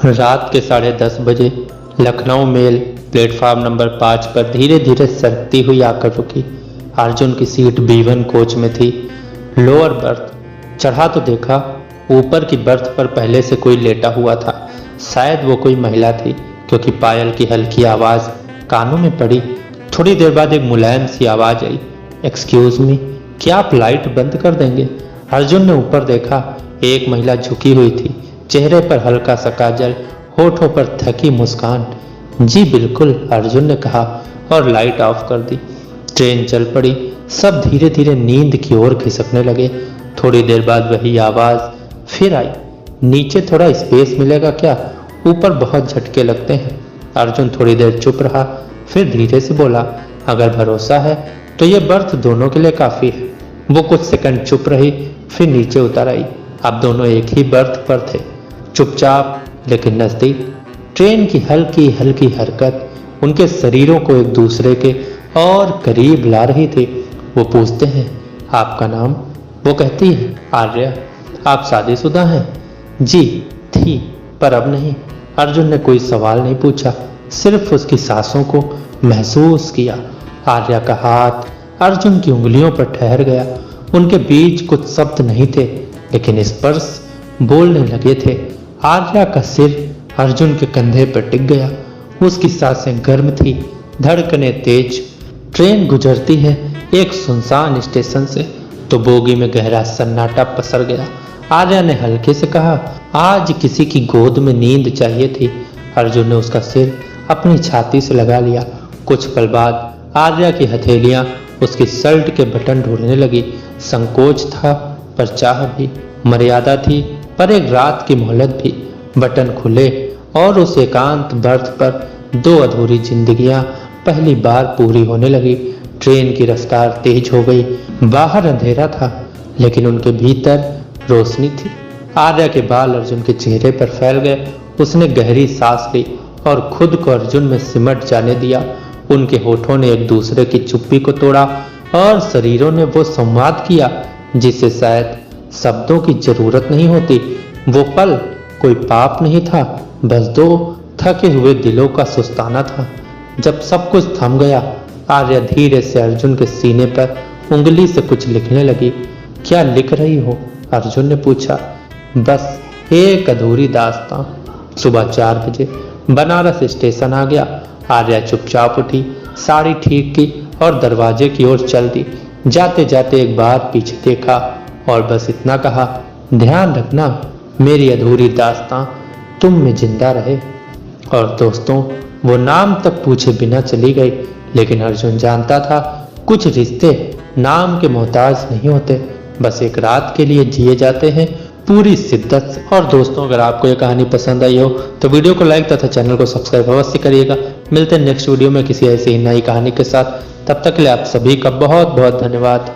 रात के 10:30 बजे लखनऊ मेल प्लेटफार्म नंबर 5 पर धीरे धीरे सरकती हुई आकर रुकी। अर्जुन की सीट B1 कोच में थी, लोअर बर्थ। चढ़ा तो देखा, ऊपर की बर्थ पर पहले से कोई लेटा हुआ था। शायद वो कोई महिला थी, क्योंकि पायल की हल्की आवाज कानों में पड़ी। थोड़ी देर बाद एक मुलायम सी आवाज आई, एक्सक्यूज मी, क्या आप लाइट बंद कर देंगे? अर्जुन ने ऊपर देखा, एक महिला झुकी हुई थी, चेहरे पर हल्का सा काजल, होठों पर थकी मुस्कान। जी बिल्कुल, अर्जुन ने कहा और लाइट ऑफ कर दी। ट्रेन चल पड़ी। सब धीरे धीरे नींद की ओर खिसकने लगे। थोड़ी देर बाद वही आवाज फिर आई, नीचे थोड़ा स्पेस मिलेगा क्या? ऊपर बहुत झटके लगते हैं। अर्जुन थोड़ी देर चुप रहा, फिर धीरे से बोला, अगर भरोसा है तो ये बर्थ दोनों के लिए काफी है। वो कुछ सेकंड चुप रही, फिर नीचे उतर आई। अब दोनों एक ही बर्थ पर थे, चुपचाप लेकिन नजदीक। ट्रेन की हल्की हल्की हरकत उनके शरीरों को एक दूसरे के और करीब ला रही थी। वो पूछते हैं, आपका नाम? वो कहती है, आर्या। आप शादीशुदा हैं? जी थी, पर अब नहीं। अर्जुन ने कोई सवाल नहीं पूछा, सिर्फ उसकी सांसों को महसूस किया। आर्या का हाथ अर्जुन की उंगलियों पर ठहर गया। उनके बीच कुछ शब्द नहीं थे, लेकिन स्पर्श बोलने लगे थे। आर्या का सिर अर्जुन के कंधे पर टिक गया। उसकी सांसें गर्म थी, धड़कनें तेज। ट्रेन गुजरती है एक सुनसान स्टेशन से, तो बोगी में गहरा सन्नाटा पसर गया। आर्या ने हल्के से कहा, आज किसी की गोद में नींद चाहिए थी। अर्जुन ने उसका सिर अपनी छाती से लगा लिया। कुछ पल बाद आर्या की हथेलियां उसकी शर्ट के बटन ढूंढने लगी। संकोच था, पर चाह भी। मर्यादा थी, पर एक रात की मोहलत भी। बटन खुले और उस एकांत बर्थ पर दो अधूरी जिंदगियां पहली बार पूरी होने लगी। ट्रेन की रफ्तार तेज हो गई। बाहर अंधेरा था, लेकिन उनके भीतर रोशनी थी। आर्या के बाल अर्जुन के चेहरे पर फैल गए। उसने गहरी सांस ली और खुद को अर्जुन में सिमट जाने दिया। उनके होठों ने एक दूसरे की चुप्पी को तोड़ा और शरीरों ने वो संवाद किया जिसे शायद शब्दों की जरूरत नहीं होती। वो पल कोई पाप नहीं था, बस दो थके हुए दिलों का सुस्ताना था। जब सब कुछ थम गया, आर्या धीरे से अर्जुन के सीने पर उंगली से कुछ लिखने लगी। क्या लिख रही हो? अर्जुन ने पूछा। बस एक अधूरी दास्तां। सुबह 4 बजे बनारस स्टेशन आ गया। आर्या चुपचाप उठी, साड़ी ठीक की और दरवाजे की ओर चल दी। जाते जाते एक बार पीछे देखा और बस इतना कहा, ध्यान रखना मेरी अधूरी दास्तां तुम में जिंदा रहे। और दोस्तों, वो नाम तक पूछे बिना चली गई। लेकिन अर्जुन जानता था, कुछ रिश्ते नाम के मोहताज नहीं होते, बस एक रात के लिए जिए जाते हैं पूरी शिद्दत से। और दोस्तों, अगर आपको ये कहानी पसंद आई हो तो वीडियो को लाइक तथा चैनल को सब्सक्राइब अवश्य करिएगा। मिलते हैं नेक्स्ट वीडियो में किसी ऐसी ही नई कहानी के साथ। तब तक के लिए आप सभी का बहुत बहुत धन्यवाद।